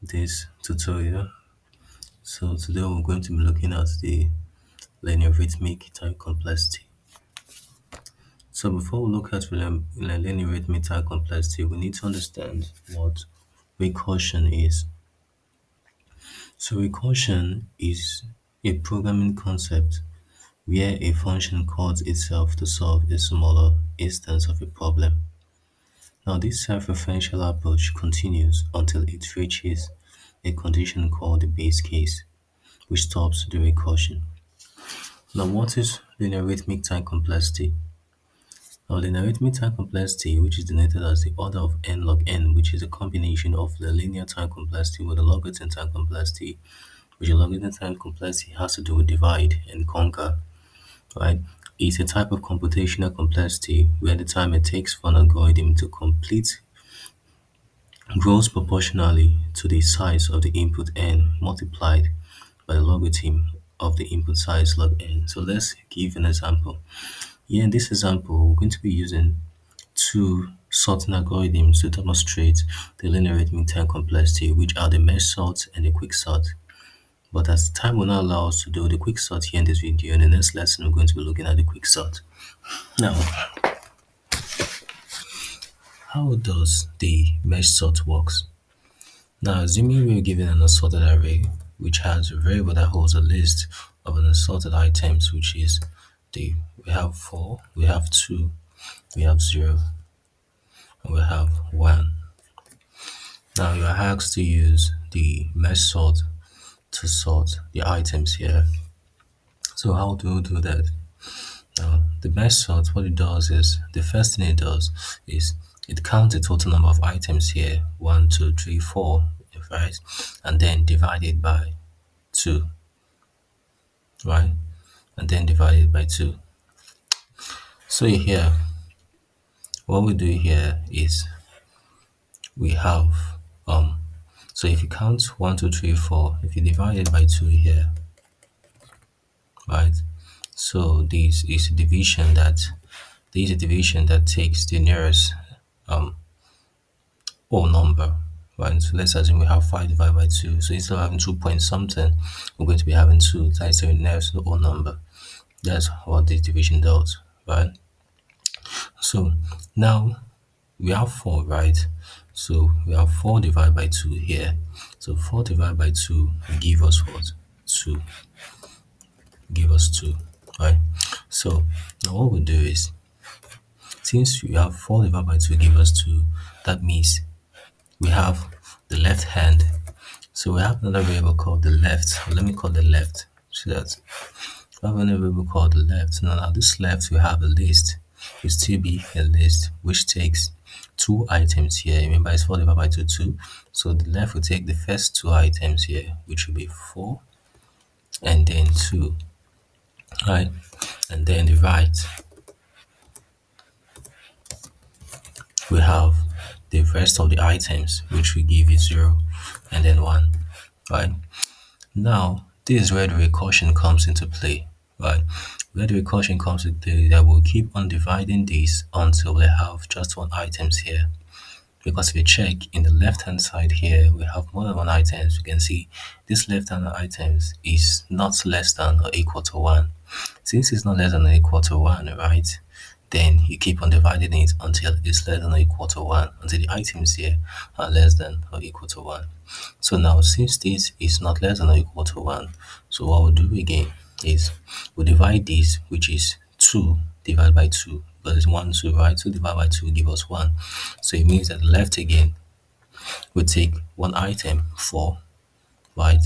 this tutorial. So today we're going to be looking at the linearithmic time complexity. So before we look at linearithmic time complexity, we need to understand what recursion is. So recursion is a programming concept where a function calls itself to solve a smaller instance of a problem. Now this self-referential approach continues until it reaches a condition called the base case, which stops the recursion. Now, what is linearithmic time complexity? Now, linearithmic time complexity, which is denoted as the order of n log n, which is a combination of the linear time complexity with the logarithm time complexity, which the logarithm time complexity has to do with divide and conquer, right? It's a type of computational complexity where the time it takes for an algorithm to complete grows proportionally to the size of the input n multiplied by the logarithm of the input size log n. So let's give an example. Here in this example, we're going to be using two sorting algorithms to demonstrate the linearithmic time complexity, which are the merge sort and the quick sort. But as time will not allow us to do the quick sort here in this video, in the next lesson, we're going to be looking at the quick sort. Now, how does the merge sort works? Now, assuming we're given an assorted array which has a variable that holds a list of an assorted items, which is we have 4, we have 2, we have 0, and we have 1. Now you are asked to use the merge sort to sort the items here. So how do we do that? Now the merge sort, what it does is, the first thing it does is it counts the total number of items here, 1, 2, 3, 4, right? And then divide it by 2, right? And then divide it by 2. So here, what we do here is we have so if you count 1, 2, 3, 4, if you divide it by 2 here, right? So this is a division that takes the nearest whole number, right? So let's assume we have 5 divided by 2. So instead of having 2 point something, we're going to be having 2 times the nearest whole number. That's what this division does, right? So now we have 4, right? So we have 4 divided by 2 here. So 4 divided by 2 give us what? 2. Give us 2, right? So now what we do is, since we have 4 divided by 2 give us 2, that means we have the left hand. So we have another variable called the left. Let me call the left. So that we have another variable called the left. Now this left, we have a list. Will still be a list which takes 2 items here. Remember, it's 4 divided by 2, 2. So the left will take the first 2 items here, which will be 4 and then 2, right? And then the right, we have the rest of the items, which will give you 0 and then 1, right? Now, this is where the recursion comes into play, right? Where the recursion comes into play, that we'll keep on dividing these until we have just 1 items here. Because if you check in the left hand side here, we have more than 1 items. You can see this left hand items is not less than or equal to 1. Since it's not less than or equal to 1, right? Then you keep on dividing it until it's less than or equal to 1, until the items here are less than or equal to 1. So now, since this is not less than or equal to 1, so what we'll do again is we'll divide this, which is 2 divided by 2, but it's 1, 2, right? 2 divided by 2 will give us 1. So it means that left again we take 1 item, 4, right?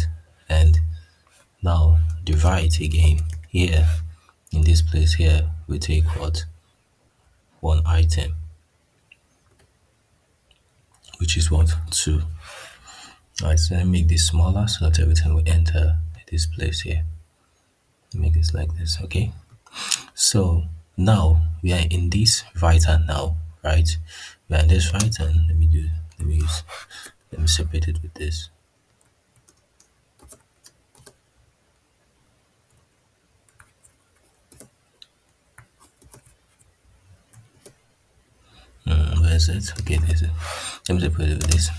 And now the right again here, in this place here, we take what? 1 item, which is what? 2. Alright, so let me make this smaller so that every time we enter this place here, make this like this, okay? So now we are in this right hand now, right? We are in this right hand. Let me separate it with this. Where is it? Okay, there's it. Let me separate it with this.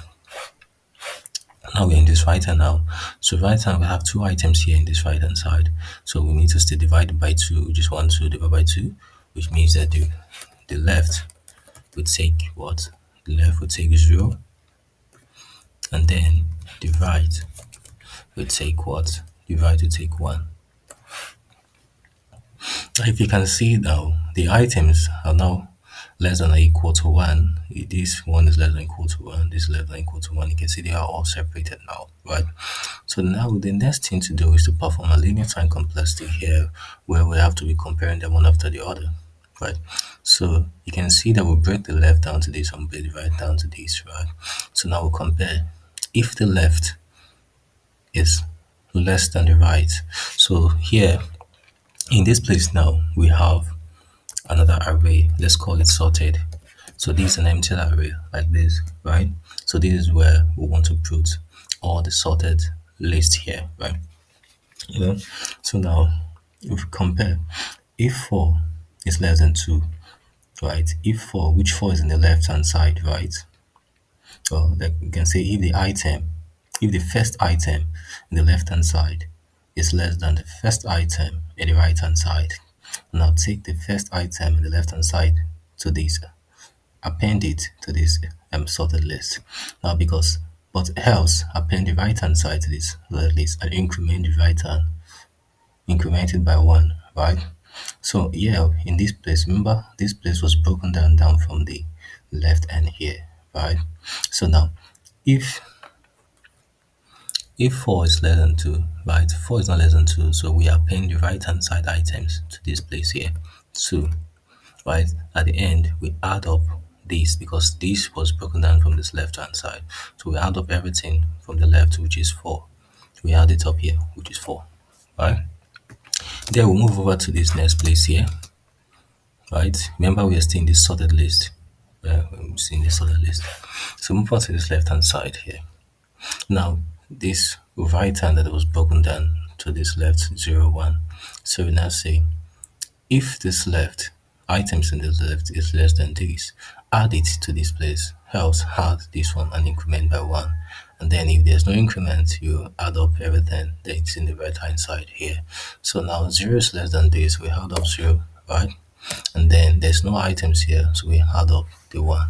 Now we're in this right hand now. So right hand we have two items here in this right hand side. So we need to still divide it by 2, which is 1, 2 divided by 2, which means that the left would take what? The left would take 0, and then the right would take what? The right would take 1. If you can see now, the items are now less than or equal to 1. This one is less than or equal to 1. This is less than or equal to 1. You can see they are all separated now, right? So now the next thing to do is to perform a linear time complexity here, where we have to be comparing them one after the other, right? So you can see that we break the left down to this and break the right down to this, right? So now we'll compare. If the left is less than the right, so here in this place now we have another array. Let's call it sorted. So this is an empty array like this, right? So this is where we want to put all the sorted list here, right? You know, so now if we compare, if 4 is less than 2, right? If 4, which 4 is in the left hand side, right? So like you can say if the first item in the left hand side is less than the first item in the right hand side. Now take the first item in the left hand side to this, append it to this sorted list. Now because but else append the right hand side to this list and increment the right hand, increment it by 1, right? So yeah, in this place, remember this place was broken down from the left end here, right? So now if 4 is less than 2, right? 4 is not less than 2, so we append the right hand side items to this place here, 2, right? At the end, we add up this because this was broken down from this left hand side. So we add up everything from the left, which is 4. We add it up here, which is 4, right? Then we'll move over to this next place here, right? Remember, we are still in this sorted list. We're still in this sorted list. So move on to this left hand side here. Now, this right hand that was broken down to this left 0, 1. So we now say if this left items in this left is less than this, add it to this place. Else add this one and increment by 1. And then if there's no increment, you add up everything that's in the right hand side here. So now 0 is less than this, we add up 0, right? And then there's no items here, so we add up the 1.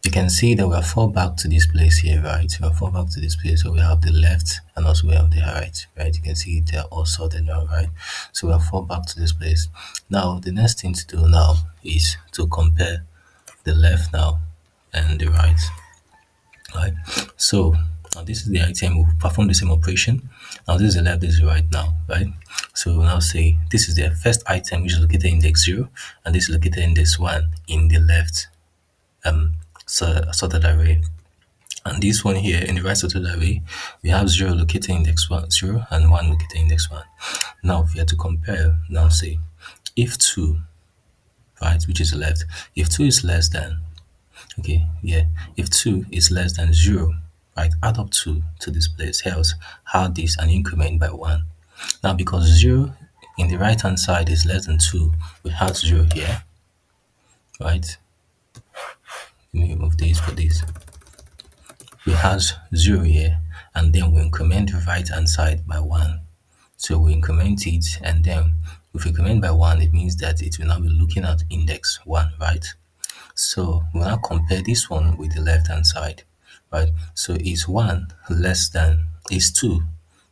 You can see that we are fall back to this place here, right? We are fall back to this place, so we have the left and also we have the right? You can see they're all sorted now, right? So we are fall back to this place. Now, the next thing to do now is to compare the left now and the right, right? So now this is the item, we'll perform the same operation. Now this is the left, this is the right now, right? So we'll now say this is the first item, which is located in index 0, and this is located in index 1 in the left sorted array. And this one here in the right sorted array, we have 0 located in index 1, 0, and 1 located in index 1. Now if we are to compare, now say if 2, right, which is left, if 2 is less than, okay, yeah, if 2 is less than 0, right, add up 2 to this place, else add this and increment by 1. Now because 0 in the right hand side is less than 2, we add 0 here, right? Let me remove this for this. We have 0 here, and then we increment the right hand side by 1. So we increment it, and then if we increment by 1, it means that it will now be looking at index 1, right? So we'll now compare this one with the left hand side, right? So is 2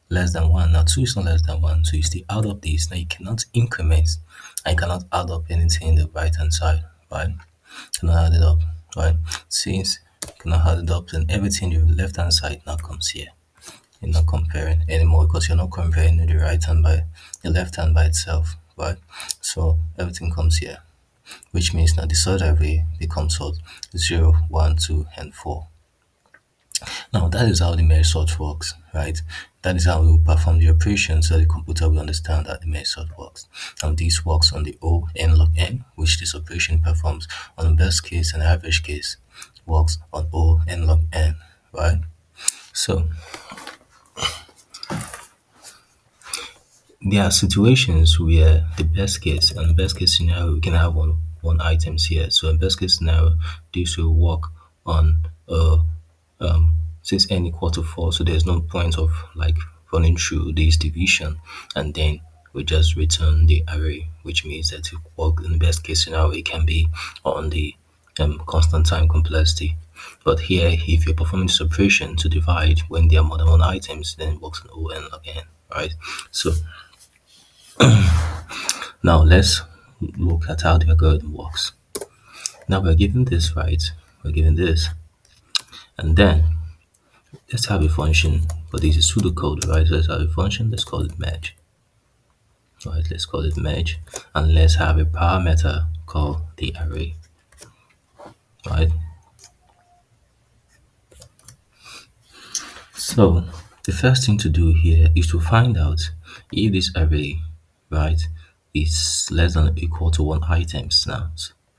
less than 1? Now 2 is not less than 1, so you still add up this. Now you cannot increment, and you cannot add up anything in the right hand side, right? You cannot add it up, right? Since you cannot add it up, then everything in the left hand side now comes here. You're not comparing anymore because you're not comparing the right hand by the left hand by itself, right? So everything comes here, which means now the sorted array becomes what? 0, 1, 2, and 4. Now that is how the merge sort works, right? That is how we will perform the operation so the computer will understand that the merge sort works. Now this works on the O n log n, which this operation performs on the best case and average case, works on O n log n, right? So there are situations where the best case and the best case scenario we can have one items here. So in best case scenario, this will work on since n equal to 4, so there's no point of like running through this division, and then we just return the array, which means that it work in the best case scenario it can be on the constant time complexity. But here, if you're performing this operation to divide when there are more than one items, then it works on O(n) again, right? So now let's look at how the algorithm works. Now we're given this, right? We're given this, and then let's have a function, but this is pseudocode, right? So let's have a function, let's call it merge. Right, let's call it merge, and let's have a parameter called the array, right? So the first thing to do here is to find out if this array, right, is less than or equal to one items now,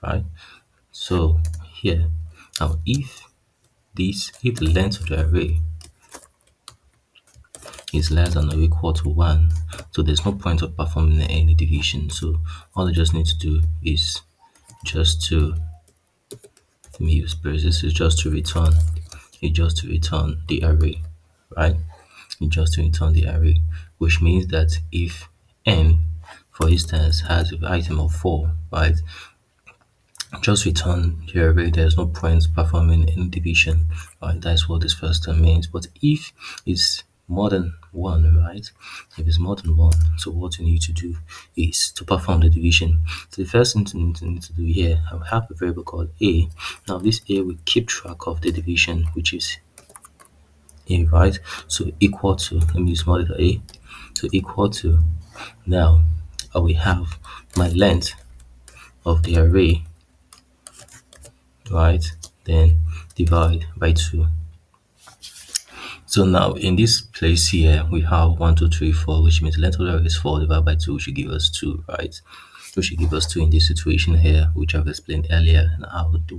right? So here, now if the length of the array is less than or equal to 1, so there's no point of performing any division. So all I just need to do is just to, let me use braces, is just to return the array, right? It's just to return the array, which means that if n, for instance, has an item of 4, right, just return the array. There's no point performing any division, right? That's what this first term means. But if it's more than 1, right, if it's more than 1, so what you need to do is to perform the division. So the first thing to need to do here, I will have a variable called a. Now this a will keep track of the division, which is a, right? So equal to, let me use small letter a, so equal to, now I will have my length of the array, right, then divide by 2. So now in this place here we have 1, 2, 3, 4, which means the length of the array is 4 divided by 2, which should give us 2, right? Which should give us 2 in this situation here, which I've explained earlier, and how it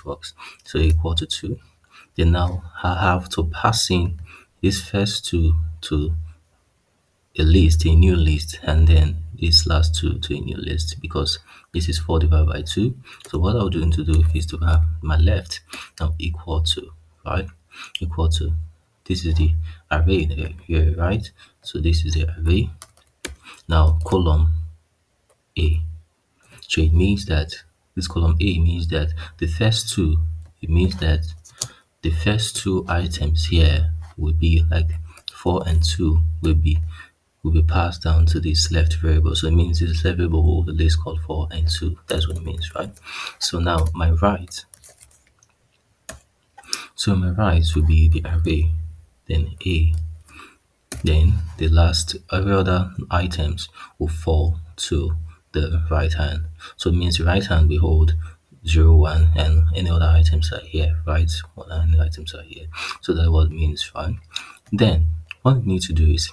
works. So equal to 2. Then now I have to pass in this first 2 to a new list, and then this last 2 to a new list, because this is 4 divided by 2. So what I'm going to do is to have my left now equal to, right, equal to, this is the array here, right? So this is the array, now column A. So it means that this column A means that the first two, it means that the first two items here will be like 4 and 2 will be passed down to this left variable. So it means this left variable will be list called 4 and 2. That's what it means, right? So now my right will be the array, then A, then the last every other items will fall to the right hand. So it means the right hand will hold 0, 1, and any other items are here, right? All any items are here. So that's what it means, right? Then what we need to do is,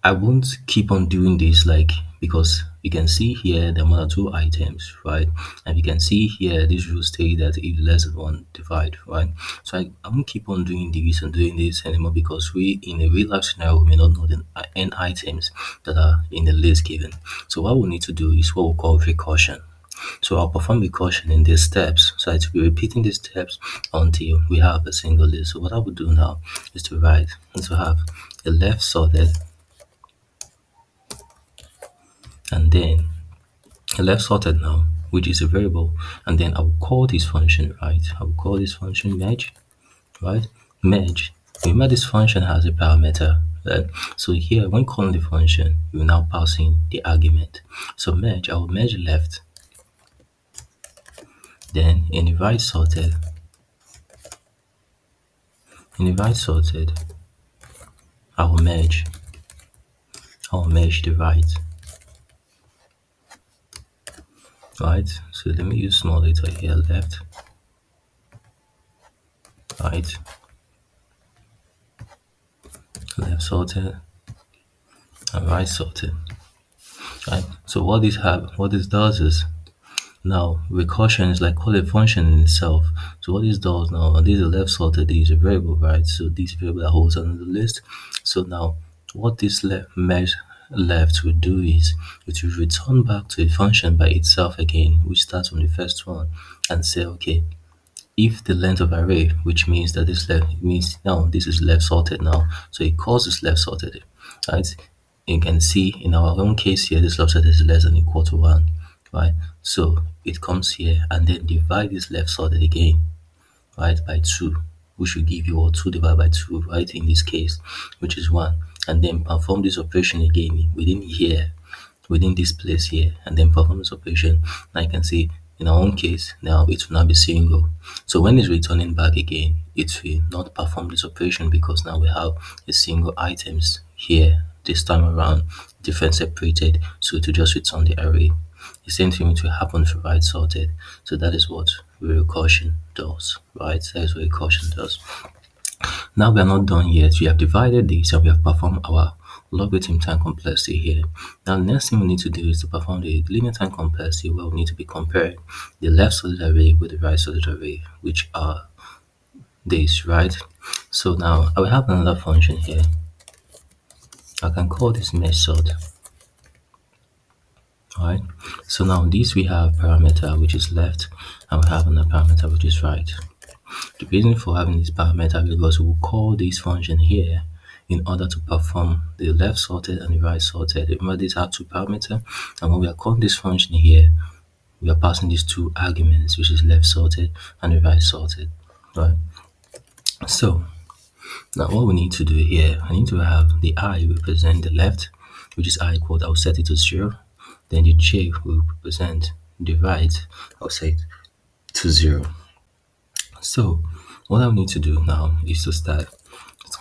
I won't keep on doing this, like, because you can see here there are more than 2 items, right? And you can see here this rule states that if less than 1, divide, right? So I won't keep on doing this and doing this anymore, because we in a real life scenario we may not know the n items that are in the list given. So what we need to do is what we call recursion. So I'll perform recursion in these steps. So I will be repeating these steps until we have a single list. So what I will do now is to have a left sorted, and then a left sorted now, which is a variable, and then I will call this function, right? I will call this function merge, right? Merge. Remember this function has a parameter, right? So here when calling the function, we will now pass in the argument. So merge, I will merge left, then in the right sorted, I will merge the right. Right, so let me use small letter here, left, right, left sorted, and right sorted. Right, so what this does is, now recursion is like call a function in itself. So what this does now, and this is left sorted, this is a variable, right? So this variable that holds on the list. So now what this merge left will do is it will return back to a function by itself again, which starts from the first one, and say, okay, if the length of array, which means that this left means now this is left sorted now, so it calls this left sorted, right? You can see in our own case here, this left sorted is less than or equal to 1, right? So it comes here and then divide this left sorted again, right, by 2, which will give you what 2 divided by 2, right, in this case, which is 1, and then perform this operation again within here, within this place here, and then perform this operation. Now you can see in our own case, now it will now be single. So when it's returning back again, it will not perform this operation because now we have a single items here this time around, different separated, so to just return the array. The same thing will happen for right sorted. So that is what recursion does, right? That is what recursion does. Now we are not done yet. We have divided this and we have performed our logarithm time complexity here. Now the next thing we need to do is to perform the linear time complexity, where we need to be comparing the left solid array with the right solid array, which are this, right? So now I will have another function here. I can call this method. Alright, so now this we have parameter which is left and we have another parameter which is right. The reason for having this parameter is because we'll call this function here in order to perform the left sorted and the right sorted. Remember, these are two parameters, and when we are calling this function here, we are passing these two arguments, which is left sorted and the right sorted, right? So now what we need to do here, I need to have the I represent the left, which is I equal, I'll set it to 0. Then the j will represent the right, I'll set it to 0. So what I need to do now is to start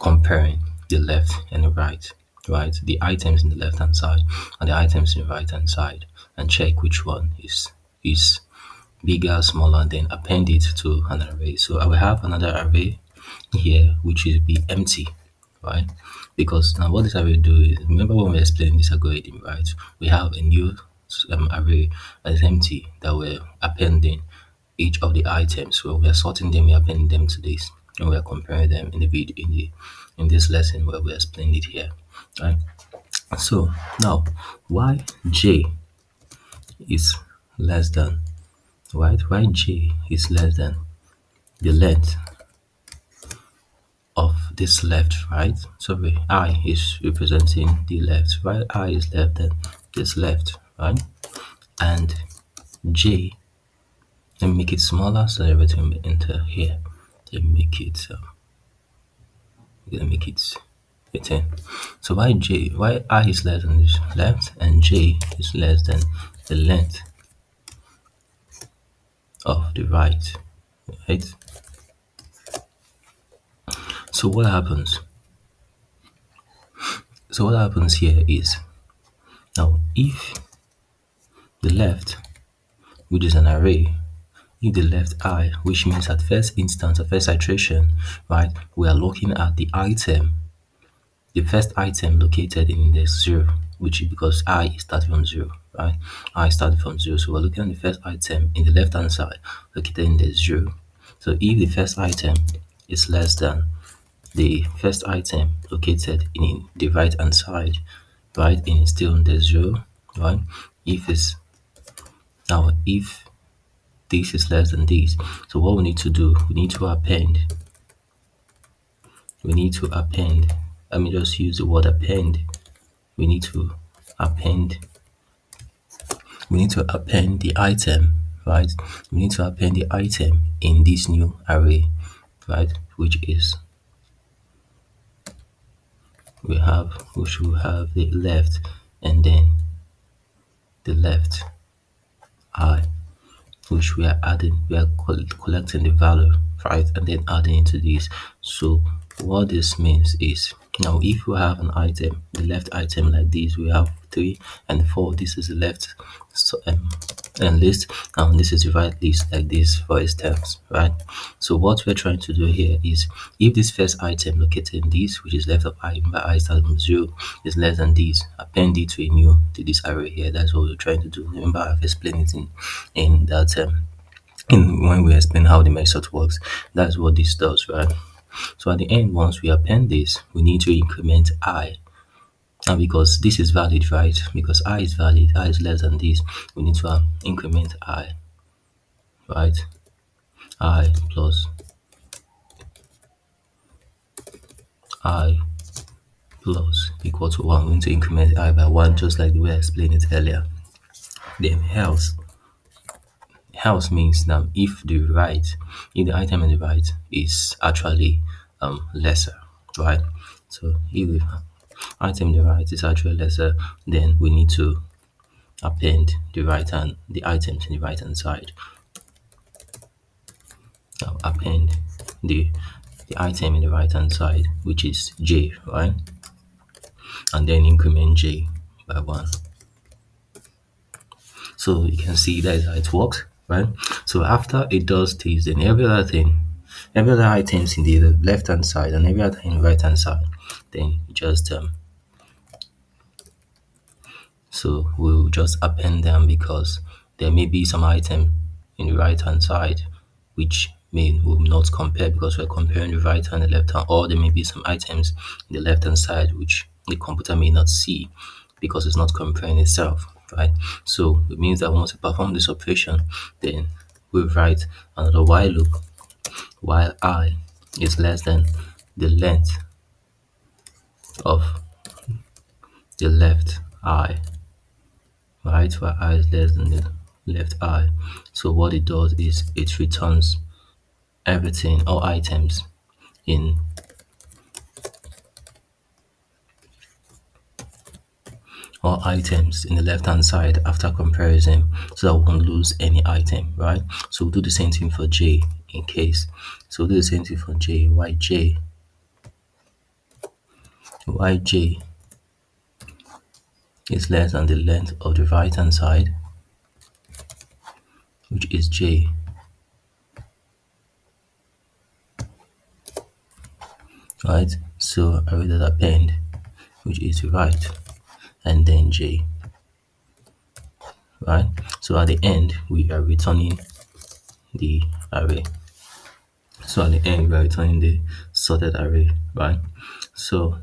comparing the left and the right, the items in the left hand side and the items in the right hand side, and check which one is bigger, smaller, then append it to an array. So I will have another array here which will be empty, right? Because now what this array do is, remember when we explained this algorithm, right? We have a new array that is empty that we're appending each of the items. So we are sorting them, we are appending them to this, and we are comparing them in the video in this lesson where we explained it here, right? So now yj is less than, right? Yj is less than the length of this left, right? So I is representing the left, right? I is less than this left, right? And j, let me make it smaller so everything will enter here. Let me make it 10. So why I is less than this left and j is less than the length of the right, right? So what happens? So what happens here is, now if the left, which is an array, if the left I, which means at first instance, at first iteration, right, we are looking at the item, the first item located in index 0, which is because I started from 0, right? I started from 0, so we're looking at the first item in the left hand side located in index 0. So if the first item is less than the first item located in the right hand side, right, and it's still in the 0, right? If this is less than this, so what we need to do, we need to append, let me just use the word append. We need to append the item, right? We need to append the item in this new array, right? Which will have the left and then the left I, which we are collecting the value, right, and then adding into this. So what this means is, now if we have an item, the left item like this, we have 3 and 4. This is the left and list, and this is the right list like this for instance, right? So what we're trying to do here is, if this first item located in this, which is left of I by I starting from 0, is less than this, append it to this array here. That's what we're trying to do. Remember, I've explained it in that when we explain how the method works. That's what this does, right? So at the end, once we append this, we need to increment I. And because this is valid, right? Because I is valid, I is less than this, we need to increment I, right? I plus I plus equal to 1. I'm going to increment I by 1 just like the way I explained it earlier. Then else means that if the item in the right is actually lesser, right? So if the item in the right is actually lesser, then we need to append the items in the right hand side. Now append the item in the right hand side, which is j, right? And then increment j by 1. So you can see that is how it works, right? So after it does this, then every other items in the left hand side and every other in the right hand side, then just so we'll just append them because there may be some item in the right hand side which may will not compare because we're comparing the right and the left hand, or there may be some items in the left hand side which the computer may not see because it's not comparing itself, right? So it means that once we perform this operation, then we write another while loop while I is less than the length of the left eye, right? While I is less than the left eye. So what it does is it returns everything, all items in the left hand side after comparison so that we won't lose any item, right? So we'll do the same thing for j in case. So we'll do the same thing for j, yj is less than the length of the right hand side, which is j, right? So I will that append, which is right, and then j, right? So at the end we are returning the array. So at the end we are returning the sorted array, right? So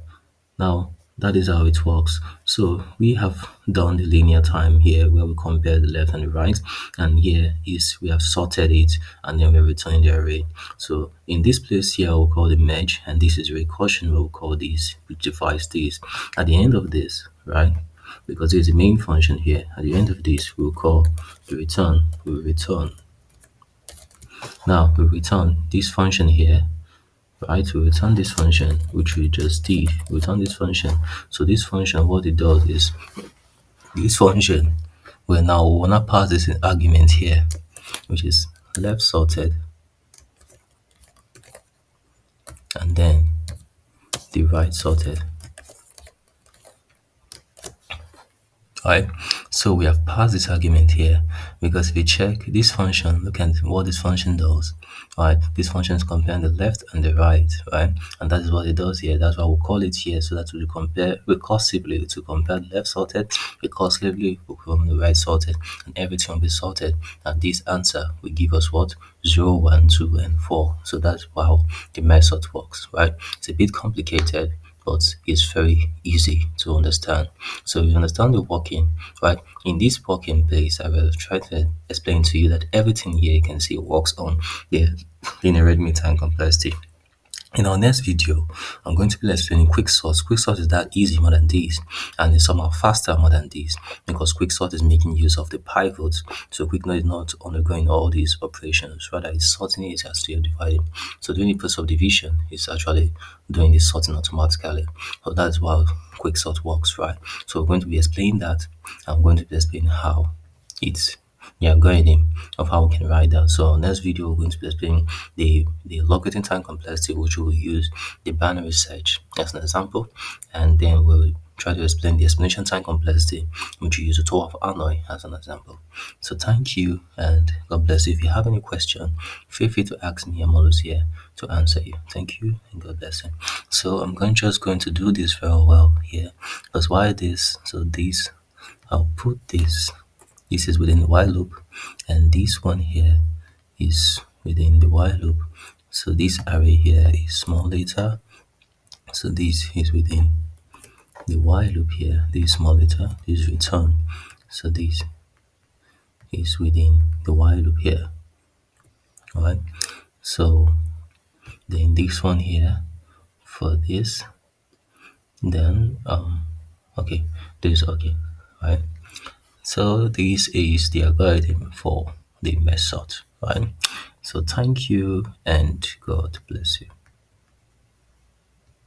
now that is how it works. So we have done the linear time here where we compare the left and the right, and here is we have sorted it and then we're returning the array. So in this place here we'll call the merge, and this is recursion, we'll call this, which defines this. At the end of this, right? Because this is the main function here. At the end of this, we'll call the return. We'll return. Now we return this function here, right? We return this function, which we just did. We return this function. So this function, what it does is this function will now wanna pass this argument here, which is left sorted, and then the right sorted. Right, so we have passed this argument here because if you check this function, look at what this function does. Right, this function is comparing the left and the right, right, and that is what it does here. That's why we call it here, so that we compare recursively to compare the left sorted, recursively we compare the right sorted, and everything will be sorted. And this answer will give us what 0, 1, 2, and 4. So that's how the method works, right? It's a bit complicated, but it's very easy to understand. So you understand the working, right? In this working place, I will try to explain to you that everything here you can see works on the linearithmic time complexity. In our next video, I'm going to be explaining quicksort. Quicksort is that easy more than this, and it's somehow faster more than this because quicksort is making use of the pivots. So quicksort is not undergoing all these operations, rather it's sorting it as you're dividing. So doing the process of division is actually doing the sorting automatically. So that's how quicksort works, right? So we're going to be explaining that. I'm going to be explaining how it's algorithm of how we can write that. So next video we're going to be explaining the logarithm time complexity, which we will use the binary search as an example, and then we'll try to explain the explanation time complexity, which we use the tool of Hanoi as an example. So thank you and God bless you. If you have any question, feel free to ask me. I'm always here to answer you. Thank you and God bless you. So I'm just going to do this very well here. Because why this? So this, I'll put this. This is within the while loop, and this one here is within the while loop. So this array here is small data. So this is within the while loop here. This small data is return. So this is within the while loop here. Alright. So then this one here for this, then okay, this okay, right? So this is the algorithm for the method, right? So thank you and God bless you.